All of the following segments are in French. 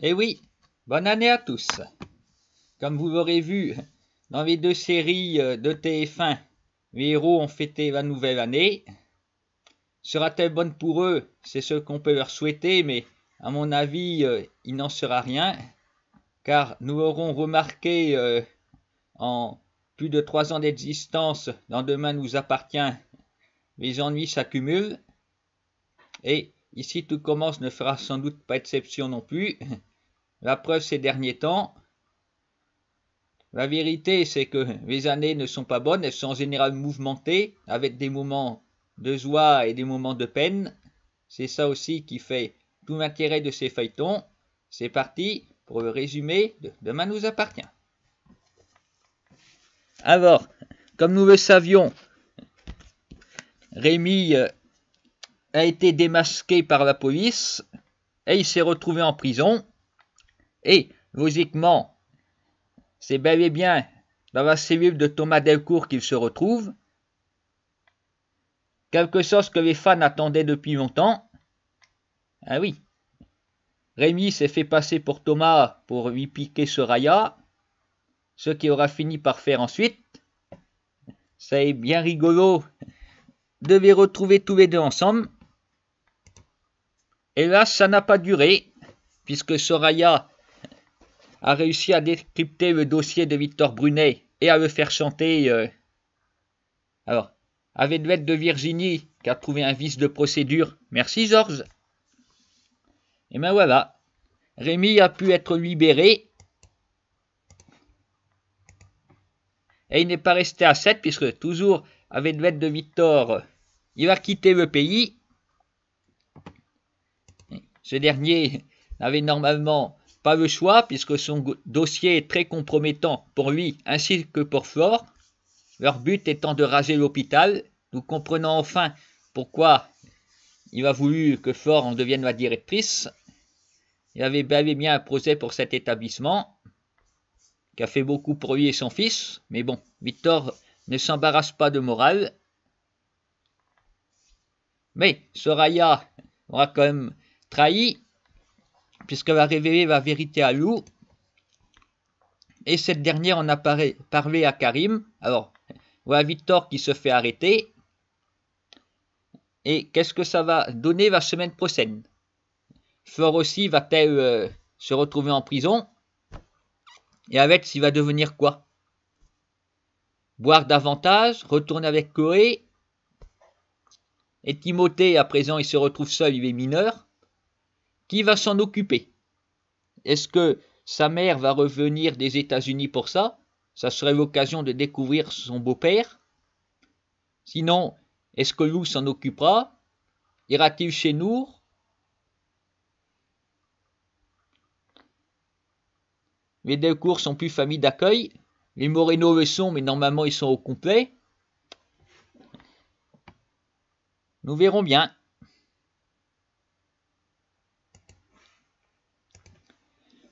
Et oui, bonne année à tous. Comme vous l'aurez vu dans les deux séries de TF1, les héros ont fêté la nouvelle année. Sera-t-elle bonne pour eux? C'est ce qu'on peut leur souhaiter, mais à mon avis, il n'en sera rien, car nous aurons remarqué en plus de 3 ans d'existence, dans Demain nous appartient, les ennuis s'accumulent, et Ici tout commence ne fera sans doute pas exception non plus. La preuve ces derniers temps. La vérité, c'est que les années ne sont pas bonnes, elles sont en général mouvementées, avec des moments de joie et des moments de peine. C'est ça aussi qui fait tout l'intérêt de ces feuilletons. C'est parti pour le résumé de Demain nous appartient. Alors, comme nous le savions, Rémi a été démasqué par la police et il s'est retrouvé en prison. Et, logiquement, c'est bel et bien dans la cellule de Thomas Delcourt qu'il se retrouve. Quelque chose que les fans attendaient depuis longtemps. Ah oui. Rémi s'est fait passer pour Thomas pour lui piquer Soraya, ce qu'il aura fini par faire ensuite. C'est bien rigolo de les retrouver tous les deux ensemble. Et là, ça n'a pas duré, puisque Soraya a réussi à décrypter le dossier de Victor Brunet et à le faire chanter. Alors, avec l'aide de Virginie, qui a trouvé un vice de procédure. Merci Georges. Et ben voilà, Rémi a pu être libéré. Et il n'est pas resté à 7, puisque toujours avec l'aide de Victor, il a quitté le pays. Ce dernier n'avait normalement pas le choix, puisque son dossier est très compromettant pour lui ainsi que pour Flore, leur but étant de raser l'hôpital. Nous comprenons enfin pourquoi il a voulu que Flore en devienne la directrice. Il avait bel et bien un projet pour cet établissement, qui a fait beaucoup pour lui et son fils, mais bon, Victor ne s'embarrasse pas de morale. Mais Soraya aura quand même trahi, puisqu'elle va révéler la vérité à Lou, et cette dernière en a parlé à Karim. Alors, voilà Victor qui se fait arrêter, et qu'est-ce que ça va donner la semaine prochaine? Flore aussi va-t-elle se retrouver en prison? Et Alex, il va devenir quoi? Boire davantage, retourner avec Chloé? Et Timothée, à présent, il se retrouve seul, il est mineur. Qui va s'en occuper? Est-ce que sa mère va revenir des États-Unis pour ça? Ça serait l'occasion de découvrir son beau-père. Sinon, est-ce que Lou s'en occupera? Ira-t-il chez Nour? Les Delcourt sont plus famille d'accueil. Les Moreno le sont, mais normalement ils sont au complet. Nous verrons bien.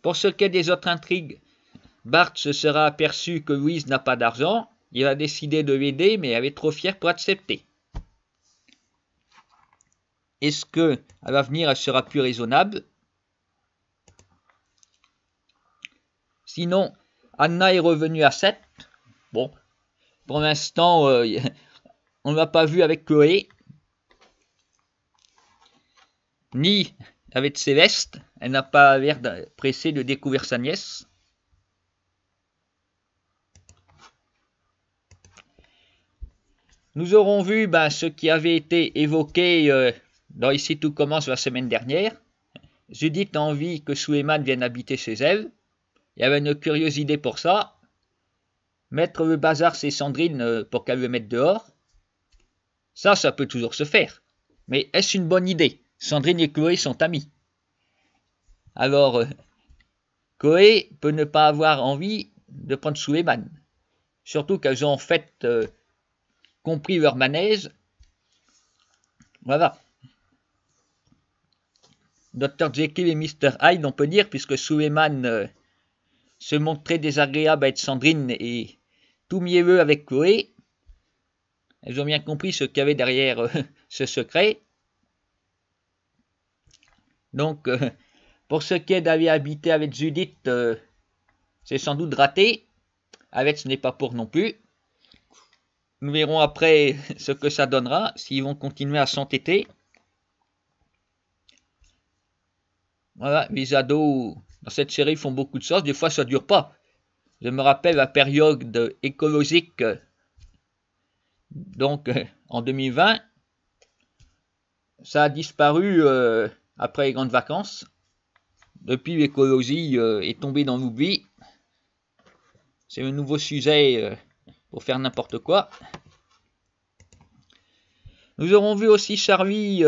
Pour ce qui est des autres intrigues, Bart se sera aperçu que Louise n'a pas d'argent. Il a décidé de l'aider, mais elle est trop fière pour accepter. Est-ce que à l'avenir elle sera plus raisonnable? Sinon, Anna est revenue à 7. Bon, pour l'instant, on ne l'a pas vu avec Chloé, ni avec Céleste. Elle n'a pas l'air pressée de découvrir sa nièce. Nous aurons vu ce qui avait été évoqué dans Ici tout commence la semaine dernière. Judith a envie que Suleiman vienne habiter chez elle. Il y avait une curieuse idée pour ça. Mettre le bazar chez Sandrine pour qu'elle le mette dehors. Ça peut toujours se faire. Mais est-ce une bonne idée? Sandrine et Chloé sont amies. Alors, Chloé peut ne pas avoir envie de prendre Suleiman. Surtout qu'elles ont en fait compris leur manège. Voilà. Dr Jekyll et Mr Hyde, on peut dire, puisque Suleiman se montre très désagréable avec Sandrine et tout mielleux avec Chloé. Elles ont bien compris ce qu'il y avait derrière ce secret. Donc, Pour ce qui est d'aller habiter avec Judith, c'est sans doute raté. Avec, ce n'est pas pour non plus. Nous verrons après ce que ça donnera, s'ils vont continuer à s'entêter. Voilà, les ados dans cette série font beaucoup de choses, des fois ça ne dure pas. Je me rappelle la période écologique, donc en 2020, ça a disparu après les grandes vacances. Depuis, l'écologie est tombée dans l'oubli. C'est un nouveau sujet pour faire n'importe quoi. Nous aurons vu aussi Charlie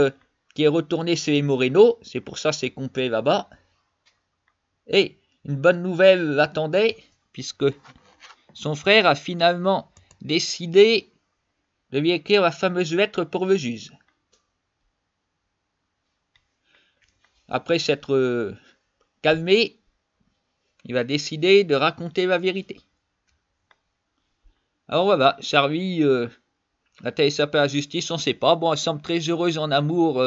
qui est retourné chez les Moreno. C'est pour ça c'est complet là-bas. Et une bonne nouvelle l'attendait, puisque son frère a finalement décidé de lui écrire la fameuse lettre pour le juge. Après s'être calmé, il va décider de raconter la vérité. Alors voilà, Charlie a-t-elle échappé à la justice? On ne sait pas. Bon, elle semble très heureuse en amour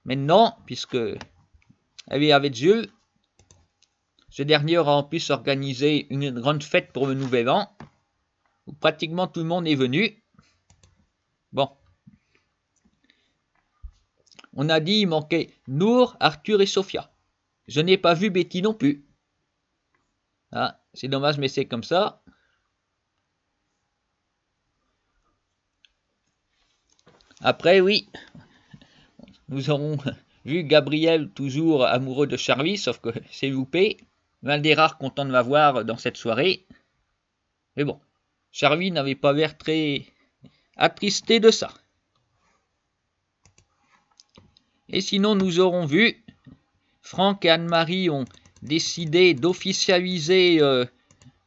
maintenant, puisque elle est avec Jules. Ce dernier aura en plus organisé une grande fête pour le nouvel an, où pratiquement tout le monde est venu. Bon. On a dit il manquait Nour, Arthur et Sophia. Je n'ai pas vu Betty non plus. Ah, c'est dommage, mais c'est comme ça. Après, oui, nous aurons vu Gabriel toujours amoureux de Charlie, sauf que c'est loupé. L'un des rares contents de m'avoir dans cette soirée. Mais bon, Charlie n'avait pas l'air très attristé de ça. Et sinon, nous aurons vu, Franck et Anne-Marie ont décidé d'officialiser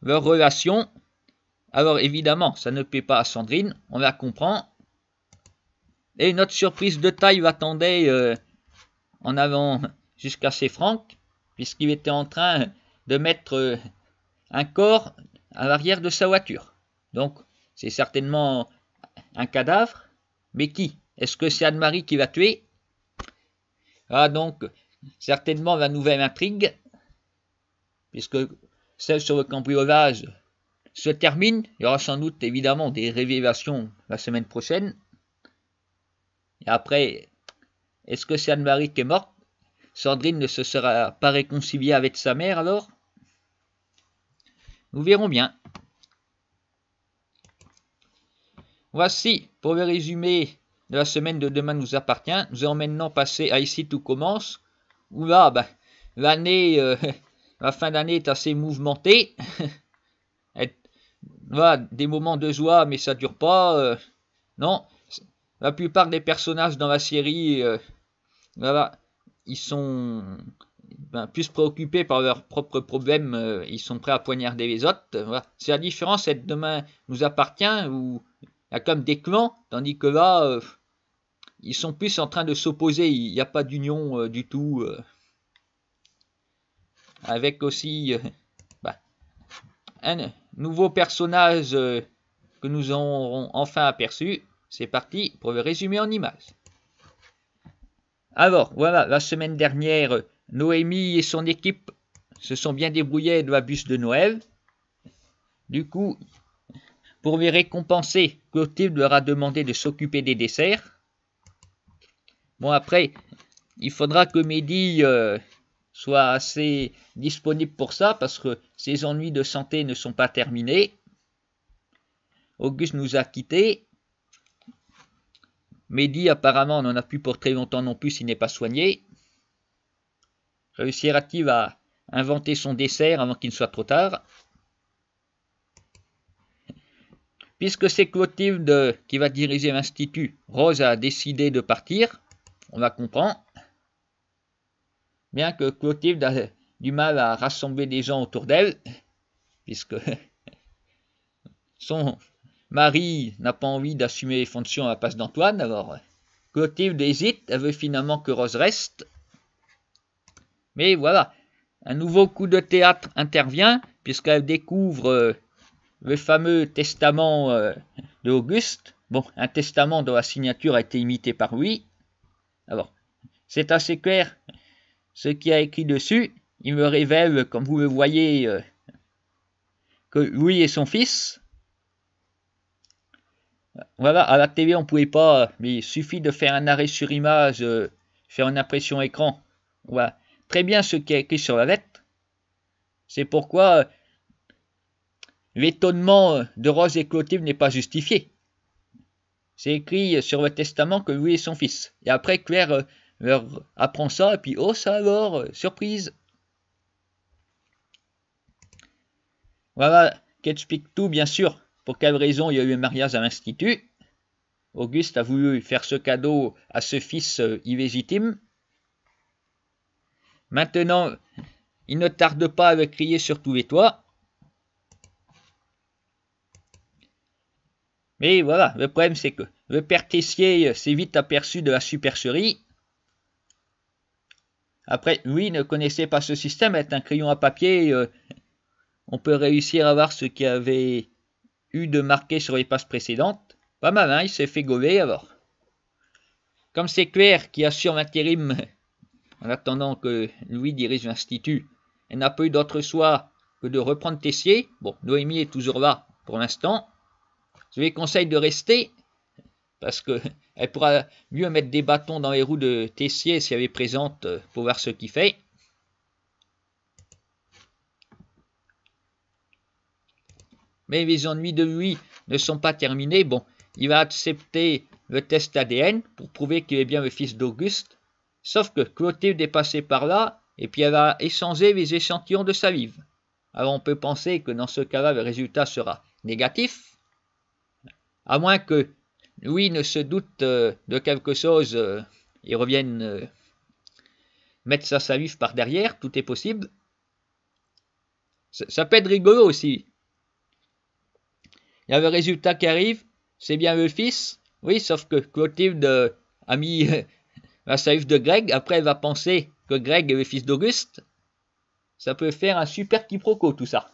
leur relation. Alors évidemment, ça ne plaît pas à Sandrine, on la comprend. Et notre surprise de taille l'attendait en avant jusqu'à chez Franck, puisqu'il était en train de mettre un corps à l'arrière de sa voiture. Donc, c'est certainement un cadavre. Mais qui? Est-ce que c'est Anne-Marie qui va tuer? Ah, donc, certainement la nouvelle intrigue, puisque celle sur le cambriolage se termine. Il y aura sans doute évidemment des révélations la semaine prochaine. Et après, est-ce que c'est Anne-Marie qui est morte? Sandrine ne se sera pas réconciliée avec sa mère alors? Nous verrons bien. Voici pour le résumé de la semaine de Demain nous appartient. Nous allons maintenant passer à Ici tout commence, où là, l'année, la fin d'année est assez mouvementée. Voilà, des moments de joie, mais ça ne dure pas. Non, la plupart des personnages dans la série, voilà, ils sont plus préoccupés par leurs propres problèmes, ils sont prêts à poignarder les autres. Voilà. C'est la différence, cette Demain nous appartient, où il y a comme des clans, tandis que là, ils sont plus en train de s'opposer, il n'y a pas d'union du tout. Avec aussi un nouveau personnage que nous aurons enfin aperçu. C'est parti pour le résumé en images. Alors, voilà, la semaine dernière, Noémie et son équipe se sont bien débrouillés de la bûche de Noël. Du coup, pour les récompenser, Clotilde leur a demandé de s'occuper des desserts. Bon, après, il faudra que Mehdi soit assez disponible pour ça, parce que ses ennuis de santé ne sont pas terminés. Auguste nous a quittés. Mehdi, apparemment, n'en a plus pour très longtemps non plus s'il n'est pas soigné. Réussira-t-il à inventer son dessert avant qu'il ne soit trop tard? Puisque c'est Clotilde qui va diriger l'institut, Rose a décidé de partir. On la comprend. Bien que Clotilde a du mal à rassembler des gens autour d'elle, puisque son mari n'a pas envie d'assumer les fonctions à la place d'Antoine, alors Clotilde hésite, elle veut finalement que Rose reste. Mais voilà, un nouveau coup de théâtre intervient, puisqu'elle découvre le fameux testament d'Auguste. Bon, un testament dont la signature a été imitée par lui. Alors, c'est assez clair ce qui a écrit dessus, il me révèle, comme vous le voyez, que Louis est son fils. Voilà, à la télé on ne pouvait pas, mais il suffit de faire un arrêt sur image, faire une impression écran. Voilà, très bien ce qui est écrit sur la lettre. C'est pourquoi l'étonnement de Rose et Clotilde n'est pas justifié. C'est écrit sur le testament que Louis est son fils. Et après Claire leur apprend ça, et puis oh ça alors, surprise. Voilà, qui explique tout bien sûr. Pour quelle raison il y a eu un mariage à l'Institut. Auguste a voulu faire ce cadeau à ce fils illégitime. Maintenant, il ne tarde pas à le crier sur tous les toits. Mais voilà, le problème c'est que le père Tessier s'est vite aperçu de la supercherie. Après, lui ne connaissait pas ce système, avec un crayon à papier, on peut réussir à voir ce qu'il y avait eu de marqué sur les pages précédentes. Pas mal, hein, il s'est fait gauler alors. Comme c'est Claire qui assure l'intérim en attendant que Louis dirige l'Institut, elle n'a pas eu d'autre choix que de reprendre Tessier. Bon, Noémie est toujours là pour l'instant. Je lui conseille de rester, parce qu'elle pourra mieux mettre des bâtons dans les roues de Tessier si elle est présente pour voir ce qu'il fait. Mais les ennuis de Louis ne sont pas terminés. Bon, il va accepter le test ADN pour prouver qu'il est bien le fils d'Auguste. Sauf que Clotilde est passée par là, et puis elle a échangé les échantillons de salive. Alors on peut penser que dans ce cas-là, le résultat sera négatif, à moins que Louis ne se doute de quelque chose et revienne mettre sa salive par derrière, tout est possible. Ça peut être rigolo aussi. Il y a le résultat qui arrive, c'est bien le fils, oui, sauf que Clotilde a mis la salive de Greg, après elle va penser que Greg est le fils d'Auguste. Ça peut faire un super quiproquo tout ça.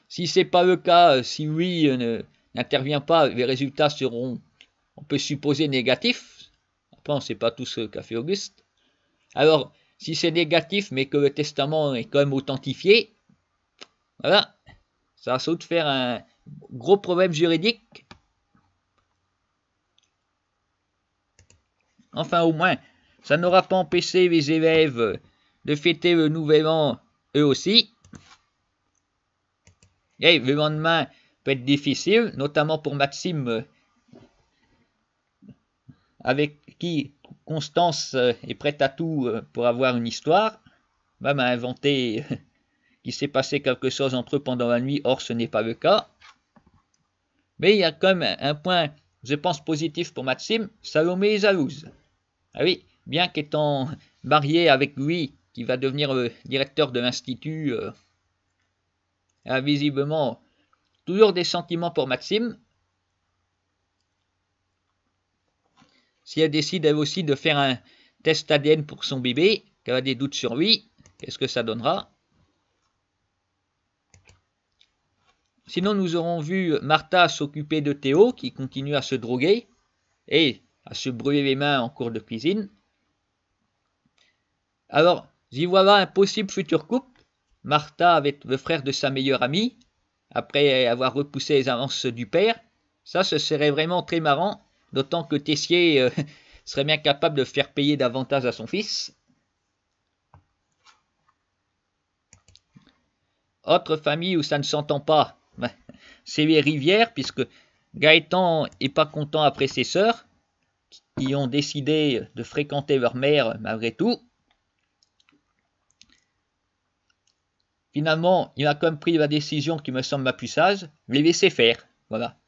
Si c'est pas le cas, si Louis n'intervient pas, les résultats seront, on peut supposer, négatifs. Après, on ne sait pas tout ce qu'a fait Auguste. Alors, si c'est négatif, mais que le testament est quand même authentifié, voilà, ça va sans doute faire un gros problème juridique. Enfin, au moins, ça n'aura pas empêché les élèves de fêter le nouvel an eux aussi. Et le lendemain peut être difficile, notamment pour Maxime, avec qui Constance est prête à tout pour avoir une histoire. Même a inventé qu'il s'est passé quelque chose entre eux pendant la nuit, or ce n'est pas le cas. Mais il y a quand même un point, je pense, positif pour Maxime, Salomé est jalouse. Ah oui, bien qu'étant mariée avec lui, qui va devenir le directeur de l'Institut, elle a visiblement toujours des sentiments pour Maxime. Si elle décide elle aussi de faire un test ADN pour son bébé, qu'elle a des doutes sur lui, qu'est-ce que ça donnera? Sinon, nous aurons vu Martha s'occuper de Théo, qui continue à se droguer et à se brûler les mains en cours de cuisine. Alors, j'y vois là un possible futur couple. Martha avec le frère de sa meilleure amie, après avoir repoussé les avances du père. Ça, ce serait vraiment très marrant, d'autant que Tessier serait bien capable de faire payer davantage à son fils. Autre famille où ça ne s'entend pas, c'est les Rivières, puisque Gaëtan n'est pas content après ses sœurs, qui ont décidé de fréquenter leur mère malgré tout. Finalement, il a quand même pris la décision qui me semble la plus sage, les laisser faire. Voilà.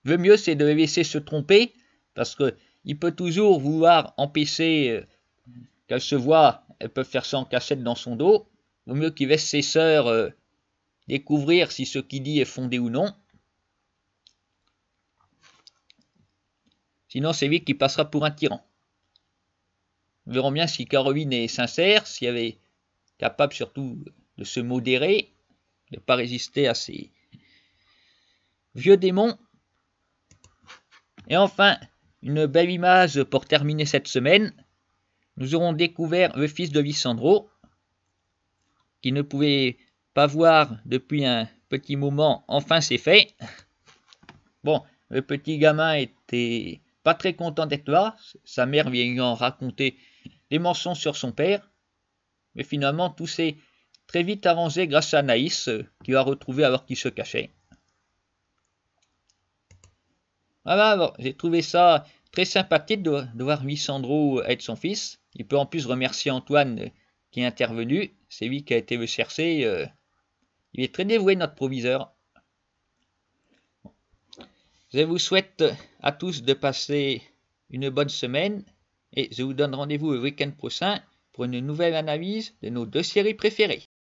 Le mieux, c'est de les laisser se tromper, parce qu'il peut toujours vouloir empêcher qu'elles se voient, elles peuvent faire ça en cachette dans son dos. Vaut mieux qu'il laisse ses sœurs découvrir si ce qu'il dit est fondé ou non. Sinon, c'est lui qui passera pour un tyran. Nous verrons bien si Caroline est sincère, si elle est capable surtout de se modérer, de ne pas résister à ces vieux démons. Et enfin, une belle image pour terminer cette semaine. Nous aurons découvert le fils de Lisandro, qui ne pouvait pas voir depuis un petit moment. Enfin, c'est fait. Bon, le petit gamin était pas très content d'être là, sa mère lui ayant raconté des mensonges sur son père. Mais finalement, tout s'est très vite arrangé grâce à Anaïs, qui l'a retrouvé alors qu'il se cachait. Voilà, bon, j'ai trouvé ça très sympathique de voir Lisandro être son fils. Il peut en plus remercier Antoine qui est intervenu. C'est lui qui a été le chercher. Il est très dévoué, notre proviseur. Je vous souhaite à tous de passer une bonne semaine et je vous donne rendez-vous le week-end prochain pour une nouvelle analyse de nos 2 séries préférées.